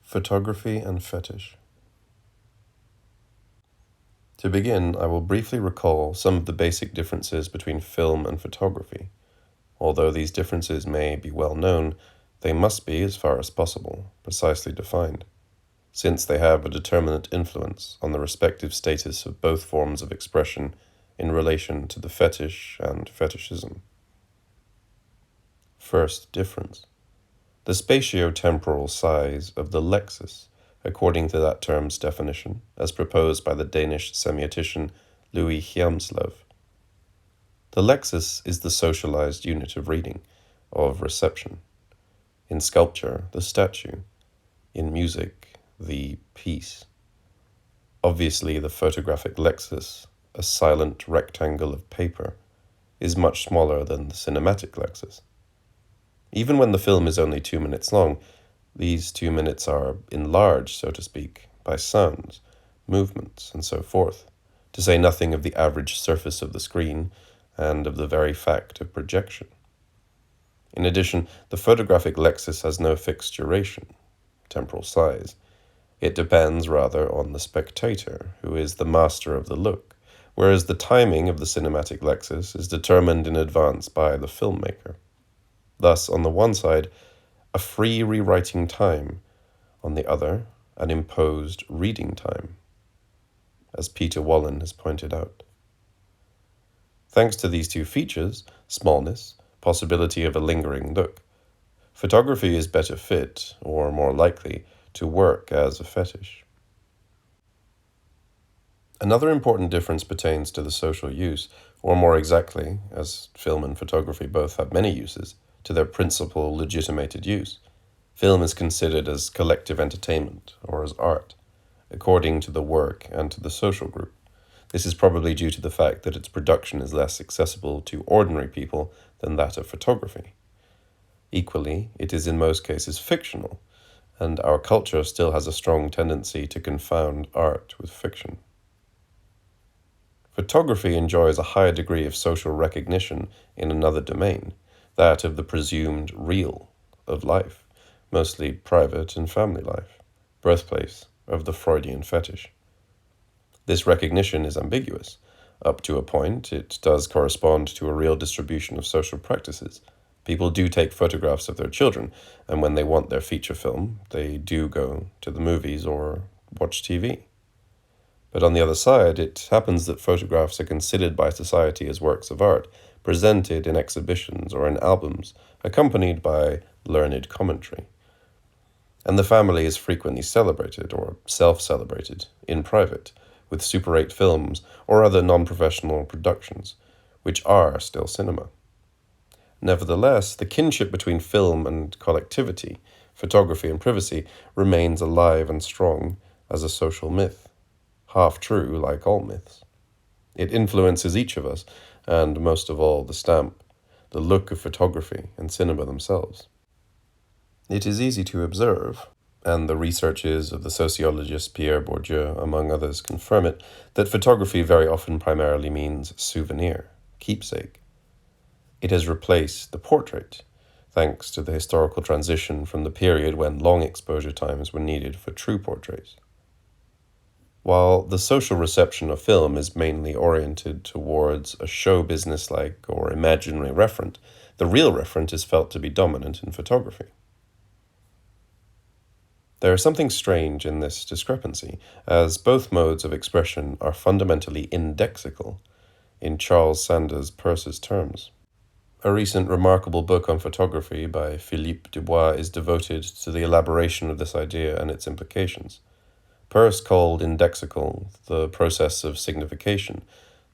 Photography and Fetish. To begin, I will briefly recall some of the basic differences between film and photography. Although these differences may be well known, they must be, as far as possible, precisely defined, since they have a determinate influence on the respective status of both forms of expression in relation to the fetish and fetishism. First difference: the spatio-temporal size of the lexis, according to that term's definition, as proposed by the Danish semiotician Louis Hjelmslev. The lexis is the socialized unit of reading, of reception. In sculpture, the statue. In music, the piece. Obviously, the photographic lexis, a silent rectangle of paper, is much smaller than the cinematic lexis. Even when the film is only 2 minutes long, these 2 minutes are enlarged, so to speak, by sounds, movements, and so forth, to say nothing of the average surface of the screen and of the very fact of projection. In addition, the photographic lexis has no fixed duration, temporal size. It depends rather on the spectator, who is the master of the look, whereas the timing of the cinematic lexis is determined in advance by the filmmaker. Thus, on the one side, a free rewriting time, on the other, an imposed reading time, as Peter Wollen has pointed out. Thanks to these two features, smallness, possibility of a lingering look, photography is better fit, or more likely, to work as a fetish. Another important difference pertains to the social use, or more exactly, as film and photography both have many uses, to their principal legitimated use. Film is considered as collective entertainment, or as art, according to the work and to the social group. This is probably due to the fact that its production is less accessible to ordinary people than that of photography. Equally, it is in most cases fictional, and our culture still has a strong tendency to confound art with fiction. Photography enjoys a higher degree of social recognition in another domain, that of the presumed real of life, mostly private and family life, birthplace of the Freudian fetish. This recognition is ambiguous. Up to a point, it does correspond to a real distribution of social practices. People do take photographs of their children, and when they want their feature film, they do go to the movies or watch TV. But on the other side, it happens that photographs are considered by society as works of art, presented in exhibitions or in albums, accompanied by learned commentary. And the family is frequently celebrated or self-celebrated in private, with Super 8 films or other non-professional productions, which are still cinema. Nevertheless, the kinship between film and collectivity, photography and privacy, remains alive and strong as a social myth, half true like all myths. It influences each of us, and most of all the stamp, the look of photography and cinema themselves. It is easy to observe, and the researches of the sociologist Pierre Bordieu, among others, confirm it, that photography very often primarily means souvenir, keepsake. It has replaced the portrait, thanks to the historical transition from the period when long exposure times were needed for true portraits. While the social reception of film is mainly oriented towards a show business-like or imaginary referent, the real referent is felt to be dominant in photography. There is something strange in this discrepancy, as both modes of expression are fundamentally indexical, in Charles Sanders Peirce's terms. A recent remarkable book on photography by Philippe Dubois is devoted to the elaboration of this idea and its implications. Peirce called indexical the process of signification,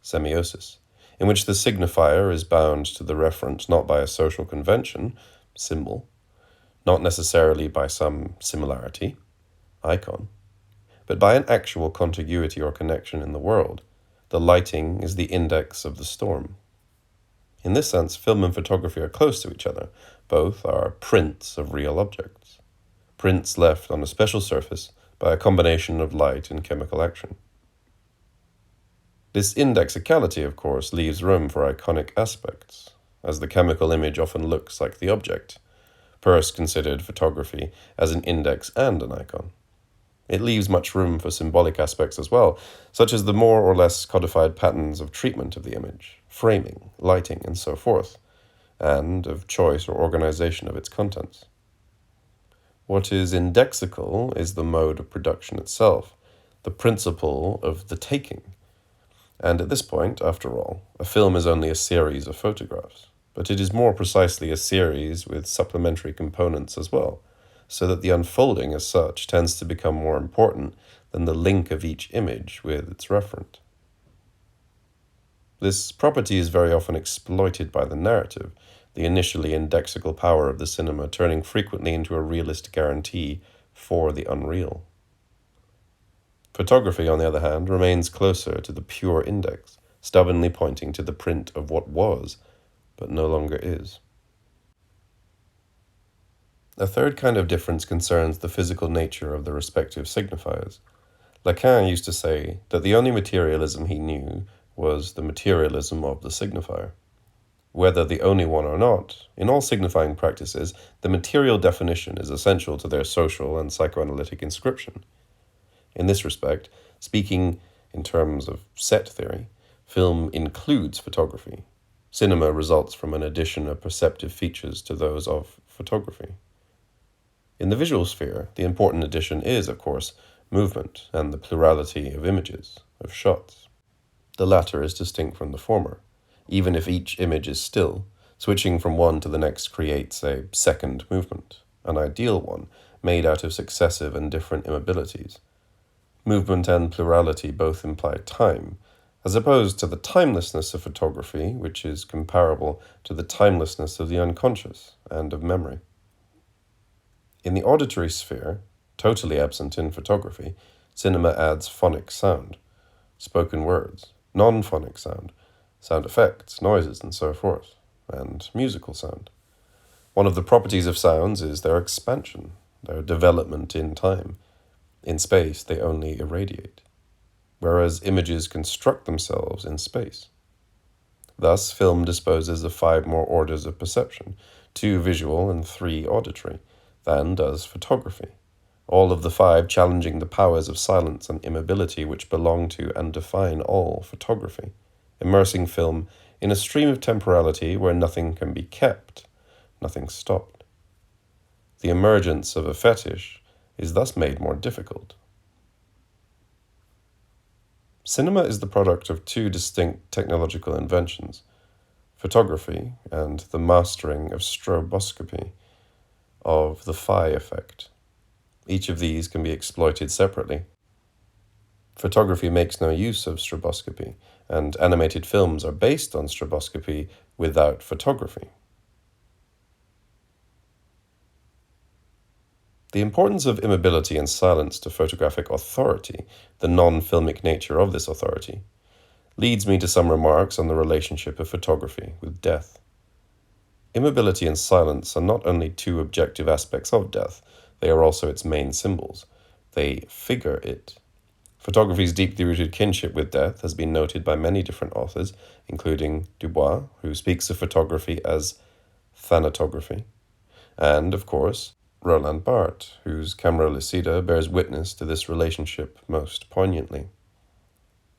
semiosis, in which the signifier is bound to the referent not by a social convention, symbol, not necessarily by some similarity, icon, but by an actual contiguity or connection in the world. The lighting is the index of the storm. In this sense, film and photography are close to each other. Both are prints of real objects, prints left on a special surface by a combination of light and chemical action. This indexicality, of course, leaves room for iconic aspects, as the chemical image often looks like the object, Peirce considered photography as an index and an icon. It leaves much room for symbolic aspects as well, such as the more or less codified patterns of treatment of the image, framing, lighting, and so forth, and of choice or organization of its contents. What is indexical is the mode of production itself, the principle of the taking. And at this point, after all, a film is only a series of photographs, but it is more precisely a series with supplementary components as well, so that the unfolding as such tends to become more important than the link of each image with its referent. This property is very often exploited by the narrative, the initially indexical power of the cinema turning frequently into a realist guarantee for the unreal. Photography, on the other hand, remains closer to the pure index, stubbornly pointing to the print of what was, but no longer is. A third kind of difference concerns the physical nature of the respective signifiers. Lacan used to say that the only materialism he knew was the materialism of the signifier. Whether the only one or not, in all signifying practices, the material definition is essential to their social and psychoanalytic inscription. In this respect, speaking in terms of set theory, film includes photography. Cinema results from an addition of perceptive features to those of photography. In the visual sphere, the important addition is, of course, movement and the plurality of images, of shots. The latter is distinct from the former. Even if each image is still, switching from one to the next creates a second movement, an ideal one, made out of successive and different immobilities. Movement and plurality both imply time, as opposed to the timelessness of photography, which is comparable to the timelessness of the unconscious and of memory. In the auditory sphere, totally absent in photography, cinema adds phonic sound, spoken words, non-phonic sound effects, noises, and so forth, and musical sound. One of the properties of sounds is their expansion, their development in time. In space, they only irradiate, whereas images construct themselves in space. Thus, film disposes of 5 more orders of perception, 2 visual and 3 auditory, than does photography, all of the 5 challenging the powers of silence and immobility which belong to and define all photography, immersing film in a stream of temporality where nothing can be kept, nothing stopped. The emergence of a fetish is thus made more difficult. Cinema is the product of 2 distinct technological inventions, photography and the mastering of stroboscopy, of the phi effect. Each of these can be exploited separately. Photography makes no use of stroboscopy, and animated films are based on stroboscopy without photography. The importance of immobility and silence to photographic authority, the non-filmic nature of this authority, leads me to some remarks on the relationship of photography with death. Immobility and silence are not only 2 objective aspects of death, they are also its main symbols. They figure it. Photography's deeply rooted kinship with death has been noted by many different authors, including Dubois, who speaks of photography as thanatography, and, of course, Roland Barthes, whose Camera Lucida bears witness to this relationship most poignantly.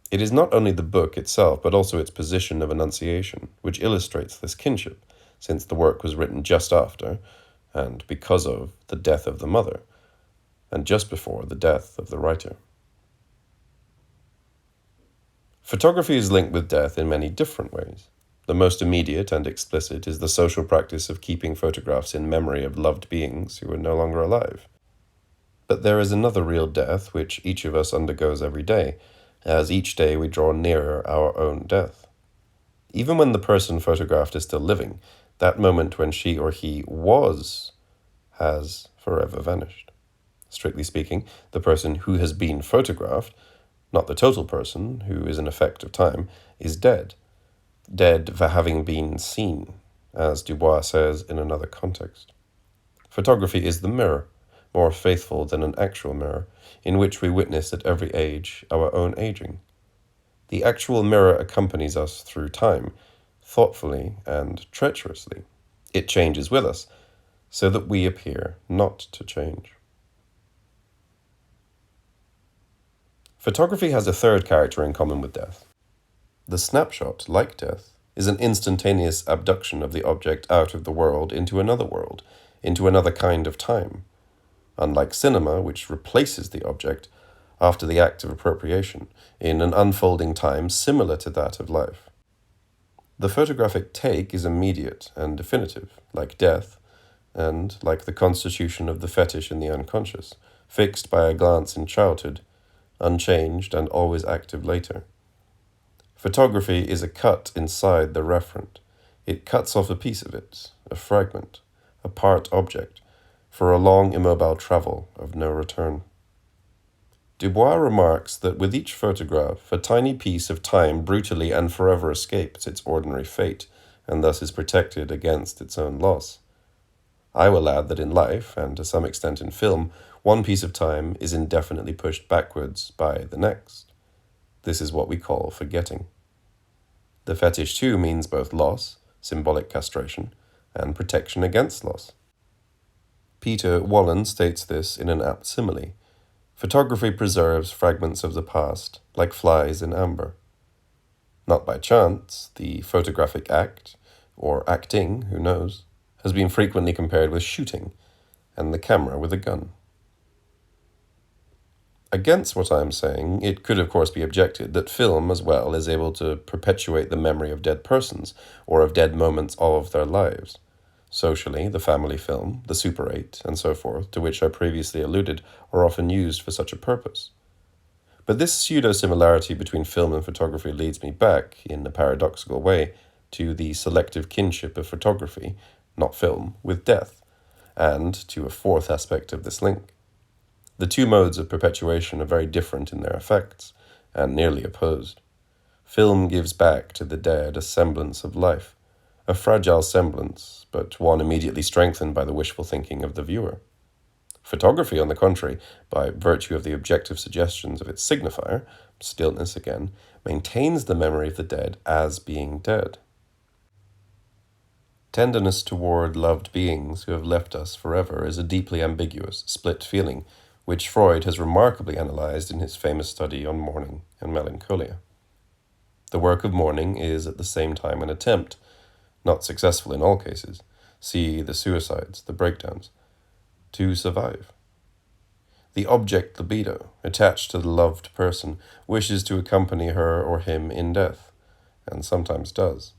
It is not only the book itself, but also its position of enunciation, which illustrates this kinship, since the work was written just after, and because of, the death of the mother, and just before the death of the writer. Photography is linked with death in many different ways. The most immediate and explicit is the social practice of keeping photographs in memory of loved beings who are no longer alive. But there is another real death which each of us undergoes every day, as each day we draw nearer our own death. Even when the person photographed is still living, that moment when she or he was has forever vanished. Strictly speaking, the person who has been photographed, not the total person, who is an effect of time, is dead. Dead for having been seen, as Dubois says in another context. Photography is the mirror, more faithful than an actual mirror, in which we witness at every age our own aging. The actual mirror accompanies us through time, thoughtfully and treacherously. It changes with us, so that we appear not to change. Photography has a third character in common with death. The snapshot, like death, is an instantaneous abduction of the object out of the world, into another kind of time. Unlike cinema, which replaces the object after the act of appropriation, in an unfolding time similar to that of life. The photographic take is immediate and definitive, like death, and, like the constitution of the fetish in the unconscious, fixed by a glance in childhood, unchanged and always active later. Photography is a cut inside the referent. It cuts off a piece of it, a fragment, a part object, for a long immobile travel of no return. Dubois remarks that with each photograph, a tiny piece of time brutally and forever escapes its ordinary fate, and thus is protected against its own loss. I will add that in life, and to some extent in film, one piece of time is indefinitely pushed backwards by the next. This is what we call forgetting. The fetish too means both loss, symbolic castration, and protection against loss. Peter Wollen states this in an apt simile. Photography preserves fragments of the past, like flies in amber. Not by chance, the photographic act, or acting, who knows, has been frequently compared with shooting, and the camera with a gun. Against what I am saying, it could of course be objected that film as well is able to perpetuate the memory of dead persons, or of dead moments of their lives. Socially, the family film, the Super 8, and so forth, to which I previously alluded, are often used for such a purpose. But this pseudo-similarity between film and photography leads me back, in a paradoxical way, to the selective kinship of photography, not film, with death, and to a fourth aspect of this link. The two modes of perpetuation are very different in their effects, and nearly opposed. Film gives back to the dead a semblance of life, a fragile semblance, but one immediately strengthened by the wishful thinking of the viewer. Photography, on the contrary, by virtue of the objective suggestions of its signifier, stillness again, maintains the memory of the dead as being dead. Tenderness toward loved beings who have left us forever is a deeply ambiguous, split feeling, which Freud has remarkably analyzed in his famous study on mourning and melancholia. The work of mourning is at the same time an attempt, not successful in all cases, see the suicides, the breakdowns, to survive. The object libido, attached to the loved person, wishes to accompany her or him in death, and sometimes does.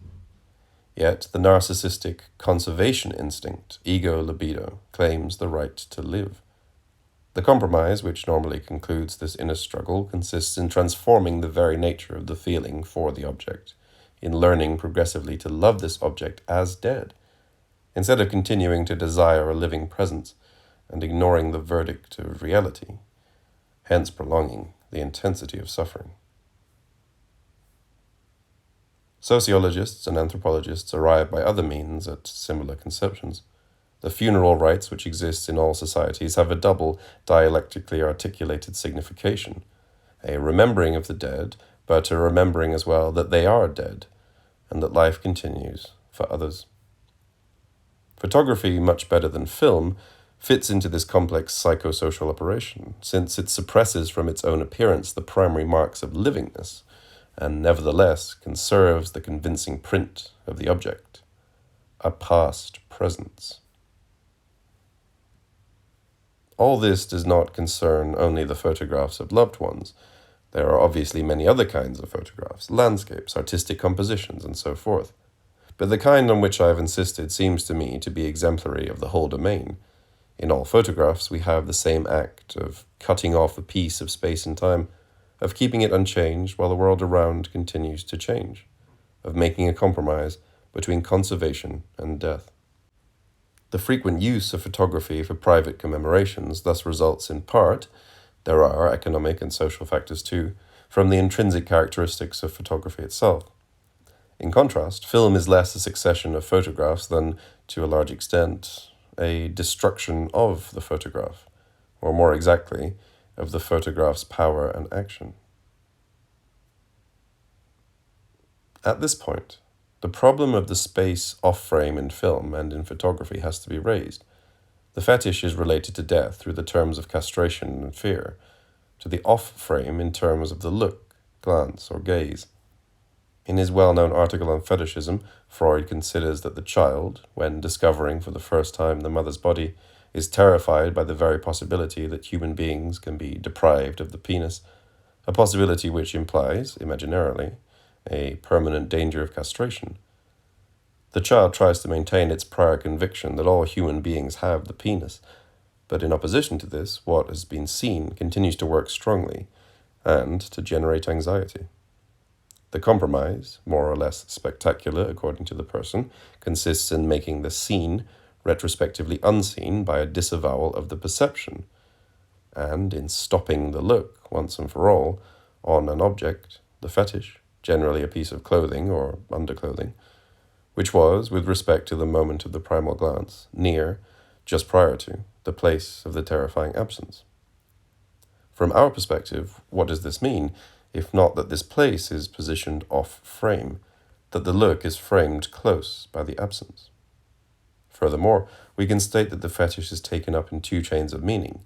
Yet the narcissistic conservation instinct, ego libido, claims the right to live. The compromise, which normally concludes this inner struggle, consists in transforming the very nature of the feeling for the object, in learning progressively to love this object as dead, instead of continuing to desire a living presence and ignoring the verdict of reality, hence prolonging the intensity of suffering. Sociologists and anthropologists arrive by other means at similar conceptions. The funeral rites which exist in all societies have a double, dialectically articulated signification, a remembering of the dead, but a remembering as well that they are dead, and that life continues for others. Photography, much better than film, fits into this complex psychosocial operation, since it suppresses from its own appearance the primary marks of livingness, and nevertheless conserves the convincing print of the object, a past presence. All this does not concern only the photographs of loved ones. There are obviously many other kinds of photographs, landscapes, artistic compositions, and so forth. But the kind on which I have insisted seems to me to be exemplary of the whole domain. In all photographs, we have the same act of cutting off a piece of space and time, of keeping it unchanged while the world around continues to change, of making a compromise between conservation and death. The frequent use of photography for private commemorations thus results in part, there are economic and social factors too, from the intrinsic characteristics of photography itself. In contrast, film is less a succession of photographs than, to a large extent, a destruction of the photograph, or more exactly, of the photograph's power and action. At this point, the problem of the space off-frame in film and in photography has to be raised, The fetish is related to death through the terms of castration and fear, to the off-frame in terms of the look, glance, or gaze. In his well-known article on fetishism, Freud considers that the child, when discovering for the first time the mother's body, is terrified by the very possibility that human beings can be deprived of the penis, a possibility which implies, imaginarily, a permanent danger of castration. The child tries to maintain its prior conviction that all human beings have the penis, but in opposition to this, what has been seen continues to work strongly and to generate anxiety. The compromise, more or less spectacular according to the person, consists in making the seen retrospectively unseen by a disavowal of the perception, and in stopping the look, once and for all, on an object, the fetish, generally a piece of clothing or underclothing, which was, with respect to the moment of the primal glance, near, just prior to, the place of the terrifying absence. From our perspective, what does this mean, if not that this place is positioned off-frame, that the look is framed close by the absence? Furthermore, we can state that the fetish is taken up in two chains of meaning.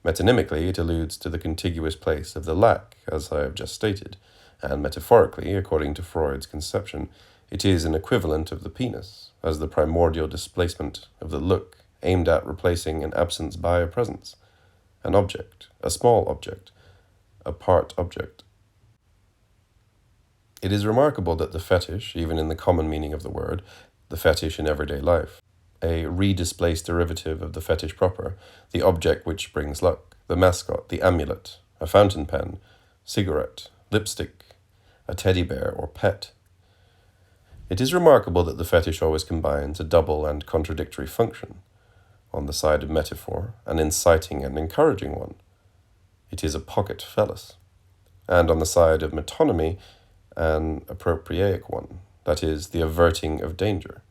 Metonymically, it alludes to the contiguous place of the lack, as I have just stated, and metaphorically, according to Freud's conception, it is an equivalent of the penis, as the primordial displacement of the look aimed at replacing an absence by a presence, an object, a small object, a part object. It is remarkable that the fetish, even in the common meaning of the word, the fetish in everyday life, a redisplaced derivative of the fetish proper, the object which brings luck, the mascot, the amulet, a fountain pen, cigarette, lipstick, a teddy bear or pet. It is remarkable that the fetish always combines a double and contradictory function. On the side of metaphor, an inciting and encouraging one. It is a pocket phallus. And on the side of metonymy, an appropriaic one, that is, the averting of danger,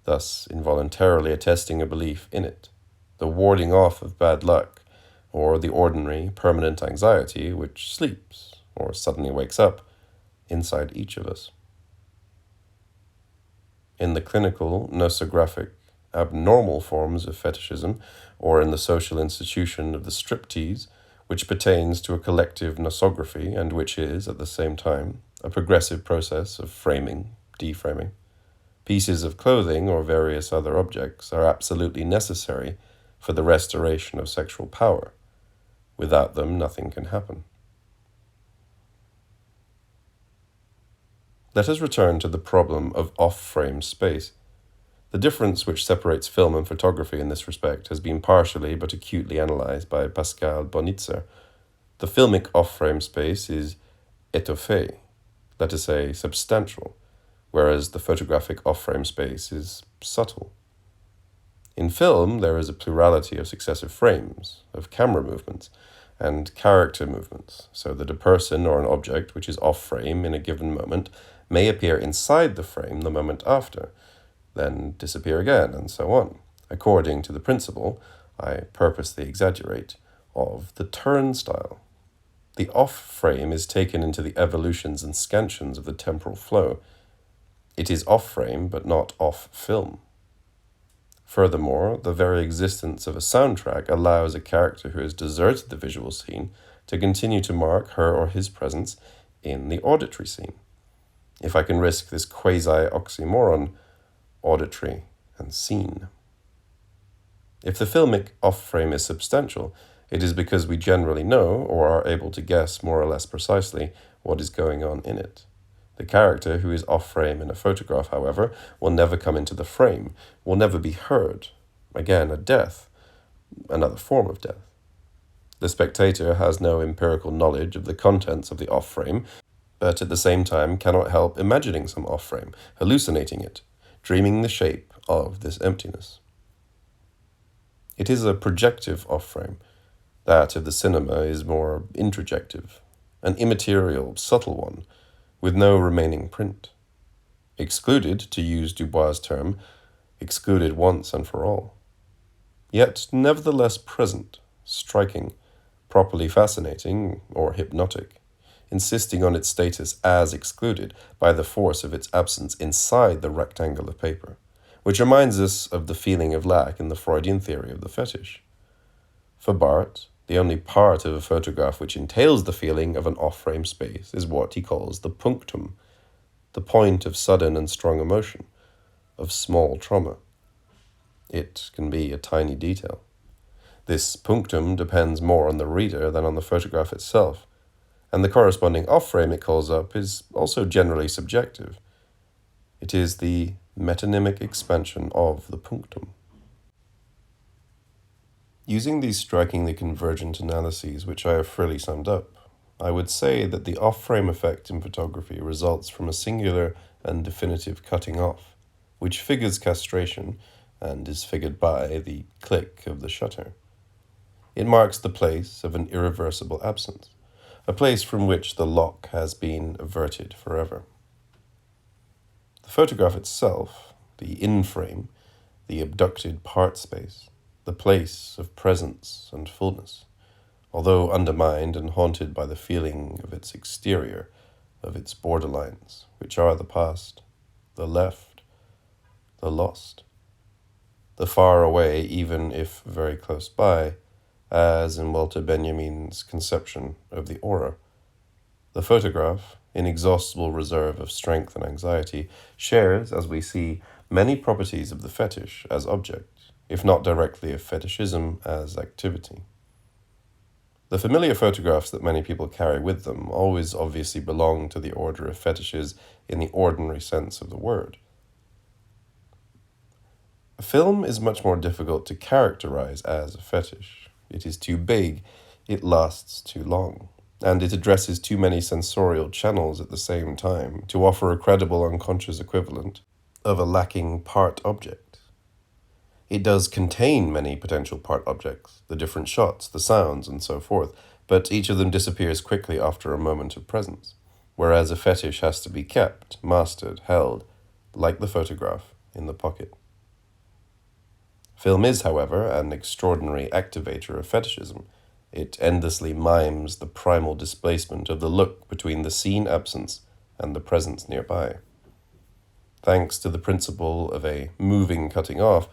thus involuntarily attesting a belief in it, the warding off of bad luck, or the ordinary, permanent anxiety which sleeps, or suddenly wakes up, inside each of us. In the clinical, nosographic, abnormal forms of fetishism, or in the social institution of the striptease, which pertains to a collective nosography and which is, at the same time, a progressive process of framing, deframing, pieces of clothing or various other objects are absolutely necessary for the restoration of sexual power. Without them, nothing can happen. Let us return to the problem of off-frame space. The difference which separates film and photography in this respect has been partially but acutely analyzed by Pascal Bonitzer. The filmic off-frame space is étoffé, let us say substantial, whereas the photographic off-frame space is subtle. In film, there is a plurality of successive frames, of camera movements, and character movements, so that a person or an object which is off-frame in a given moment may appear inside the frame the moment after, then disappear again, and so on, according to the principle, I purposely exaggerate, of the turnstile. The off-frame is taken into the evolutions and scansions of the temporal flow. It is off-frame, but not off-film. Furthermore, the very existence of a soundtrack allows a character who has deserted the visual scene to continue to mark her or his presence in the auditory scene. If I can risk this quasi-oxymoron, auditory and scene. If the filmic off-frame is substantial, it is because we generally know, or are able to guess more or less precisely, what is going on in it. The character who is off-frame in a photograph, however, will never come into the frame, will never be heard. Again, a death, another form of death. The spectator has no empirical knowledge of the contents of the off-frame, but at the same time cannot help imagining some off-frame, hallucinating it, dreaming the shape of this emptiness. It is a projective off-frame. That of the cinema is more introjective, an immaterial, subtle one, with no remaining print. Excluded, to use Dubois' term, excluded once and for all. Yet nevertheless present, striking, properly fascinating, or hypnotic, insisting on its status as excluded by the force of its absence inside the rectangle of paper, which reminds us of the feeling of lack in the Freudian theory of the fetish. For Barthes, the only part of a photograph which entails the feeling of an off-frame space is what he calls the punctum, the point of sudden and strong emotion, of small trauma. It can be a tiny detail. This punctum depends more on the reader than on the photograph itself, and the corresponding off-frame it calls up is also generally subjective. It is the metonymic expansion of the punctum. Using these strikingly convergent analyses, which I have freely summed up, I would say that the off-frame effect in photography results from a singular and definitive cutting off, which figures castration and is figured by the click of the shutter. It marks the place of an irreversible absence, a place from which the lock has been averted forever. The photograph itself, the in-frame, the abducted part space, the place of presence and fullness, although undermined and haunted by the feeling of its exterior, of its borderlines, which are the past, the left, the lost, the far away, even if very close by, as in Walter Benjamin's conception of the aura. The photograph, inexhaustible reserve of strength and anxiety, shares, as we see, many properties of the fetish as object, if not directly of fetishism as activity. The familiar photographs that many people carry with them always obviously belong to the order of fetishes in the ordinary sense of the word. A film is much more difficult to characterize as a fetish. It is too big, it lasts too long, and it addresses too many sensorial channels at the same time to offer a credible unconscious equivalent of a lacking part object. It does contain many potential part objects, the different shots, the sounds, and so forth, but each of them disappears quickly after a moment of presence, whereas a fetish has to be kept, mastered, held, like the photograph, in the pocket. Film is, however, an extraordinary activator of fetishism. It endlessly mimes the primal displacement of the look between the seen absence and the presence nearby. Thanks to the principle of a moving cutting off,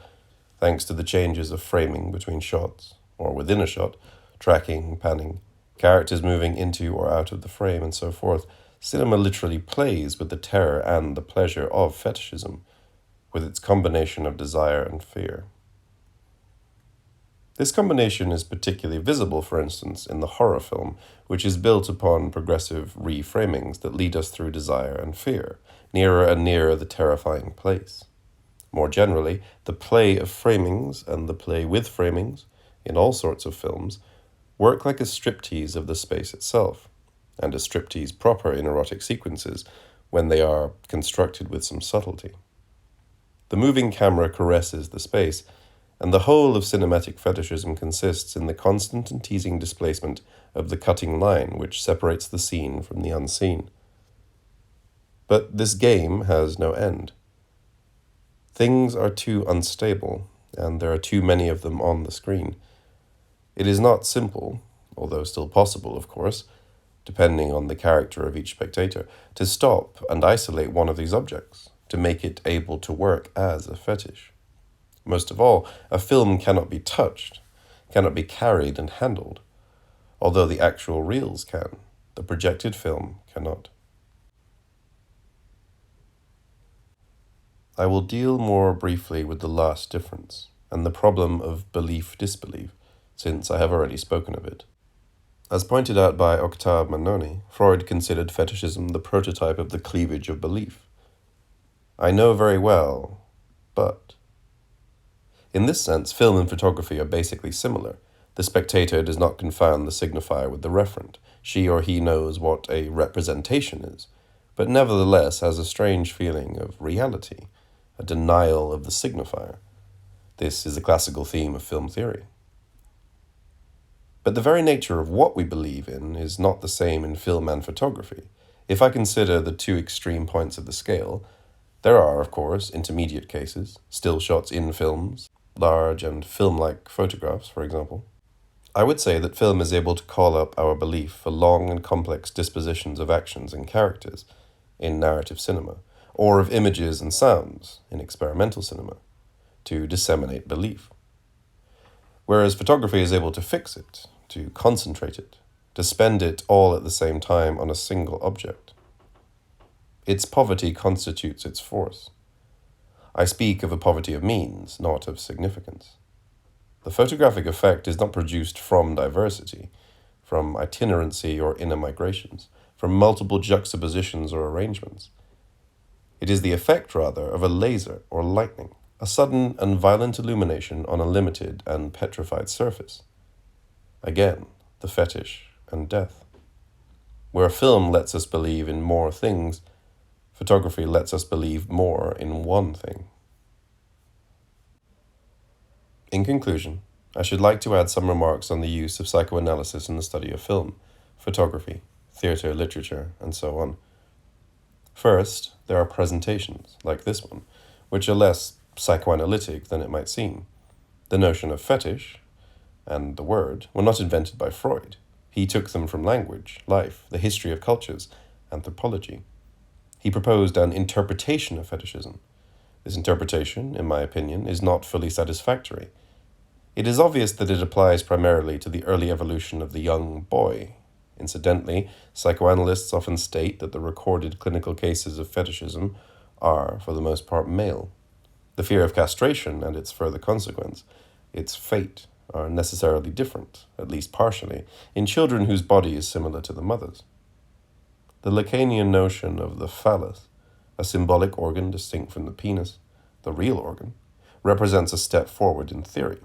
thanks to the changes of framing between shots, or within a shot, tracking, panning, characters moving into or out of the frame, and so forth, cinema literally plays with the terror and the pleasure of fetishism, with its combination of desire and fear. This combination is particularly visible, for instance, in the horror film, which is built upon progressive reframings that lead us through desire and fear, nearer and nearer the terrifying place. More generally, the play of framings and the play with framings, in all sorts of films, work like a striptease of the space itself, and a striptease proper in erotic sequences when they are constructed with some subtlety. The moving camera caresses the space, and the whole of cinematic fetishism consists in the constant and teasing displacement of the cutting line which separates the seen from the unseen. But this game has no end. Things are too unstable, and there are too many of them on the screen. It is not simple, although still possible, of course, depending on the character of each spectator, to stop and isolate one of these objects, to make it able to work as a fetish. Most of all, a film cannot be touched, cannot be carried and handled, although the actual reels can. The projected film cannot. I will deal more briefly with the last difference, and the problem of belief-disbelief, since I have already spoken of it. As pointed out by Octave Mannoni, Freud considered fetishism the prototype of the cleavage of belief. I know very well, but... In this sense, film and photography are basically similar. The spectator does not confound the signifier with the referent. She or he knows what a representation is, but nevertheless has a strange feeling of reality, a denial of the signifier. This is a classical theme of film theory. But the very nature of what we believe in is not the same in film and photography. If I consider the two extreme points of the scale, there are, of course, intermediate cases, still shots in films, large and film-like photographs, for example. I would say that film is able to call up our belief for long and complex dispositions of actions and characters in narrative cinema, or of images and sounds in experimental cinema, to disseminate belief. Whereas photography is able to fix it, to concentrate it, to spend it all at the same time on a single object. Its poverty constitutes its force. I speak of a poverty of means, not of significance. The photographic effect is not produced from diversity, from itinerancy or inner migrations, from multiple juxtapositions or arrangements. It is the effect, rather, of a laser or lightning, a sudden and violent illumination on a limited and petrified surface. Again, the fetish and death. Where film lets us believe in more things, photography lets us believe more in one thing. In conclusion, I should like to add some remarks on the use of psychoanalysis in the study of film, photography, theatre, literature, and so on. First, there are presentations, like this one, which are less psychoanalytic than it might seem. The notion of fetish, and the word, were not invented by Freud. He took them from language, life, the history of cultures, anthropology. He proposed an interpretation of fetishism. This interpretation, in my opinion, is not fully satisfactory. It is obvious that it applies primarily to the early evolution of the young boy. Incidentally, psychoanalysts often state that the recorded clinical cases of fetishism are, for the most part, male. The fear of castration and its further consequence, its fate, are necessarily different, at least partially, in children whose body is similar to the mother's. The Lacanian notion of the phallus, a symbolic organ distinct from the penis, the real organ, represents a step forward in theory.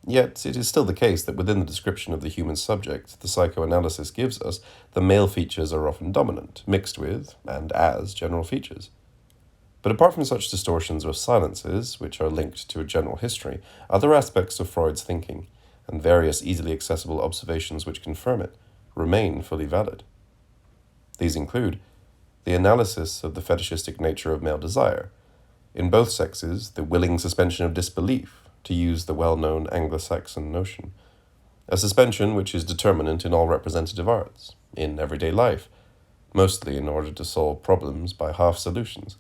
Yet it is still the case that within the description of the human subject the psychoanalysis gives us, the male features are often dominant, mixed with, and as, general features. But apart from such distortions or silences, which are linked to a general history, other aspects of Freud's thinking, and various easily accessible observations which confirm it, remain fully valid. These include the analysis of the fetishistic nature of male desire, in both sexes the willing suspension of disbelief, to use the well-known Anglo-Saxon notion, a suspension which is determinant in all representative arts, in everyday life, mostly in order to solve problems by half-solutions,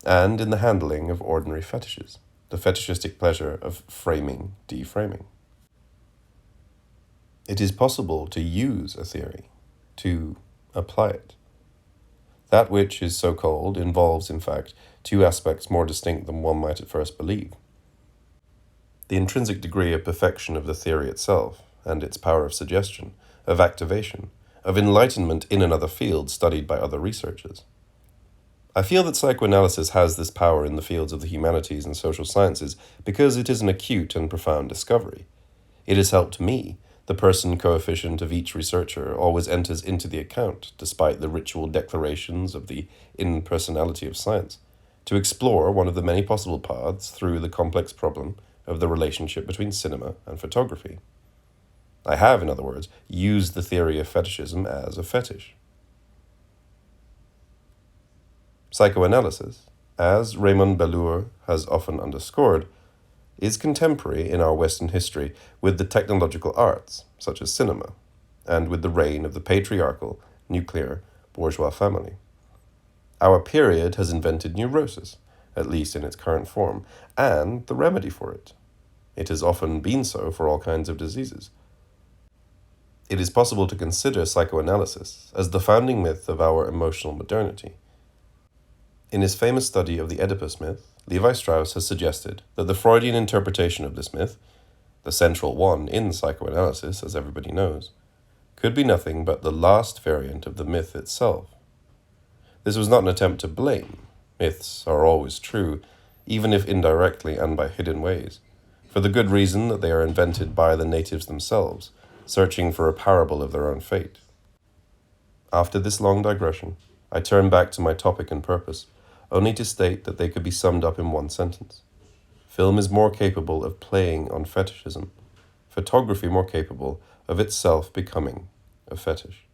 and in the handling of ordinary fetishes, the fetishistic pleasure of framing, deframing. It is possible to use a theory, to apply it. That which is so-called involves, in fact, two aspects more distinct than one might at first believe. The intrinsic degree of perfection of the theory itself, and its power of suggestion, of activation, of enlightenment in another field studied by other researchers. I feel that psychoanalysis has this power in the fields of the humanities and social sciences because it is an acute and profound discovery. It has helped me. The person coefficient of each researcher always enters into the account, despite the ritual declarations of the impersonality of science, to explore one of the many possible paths through the complex problem of the relationship between cinema and photography. I have, in other words, used the theory of fetishism as a fetish. Psychoanalysis, as Raymond Bellour has often underscored, is contemporary in our Western history with the technological arts, such as cinema, and with the reign of the patriarchal, nuclear, bourgeois family. Our period has invented neurosis, at least in its current form, and the remedy for it. It has often been so for all kinds of diseases. It is possible to consider psychoanalysis as the founding myth of our emotional modernity. In his famous study of the Oedipus myth, Lévi-Strauss has suggested that the Freudian interpretation of this myth, the central one in psychoanalysis, as everybody knows, could be nothing but the last variant of the myth itself. This was not an attempt to blame. Myths are always true, even if indirectly and by hidden ways, for the good reason that they are invented by the natives themselves, searching for a parable of their own fate. After this long digression, I turn back to my topic and purpose, only to state that they could be summed up in one sentence. Film is more capable of playing on fetishism, photography more capable of itself becoming a fetish.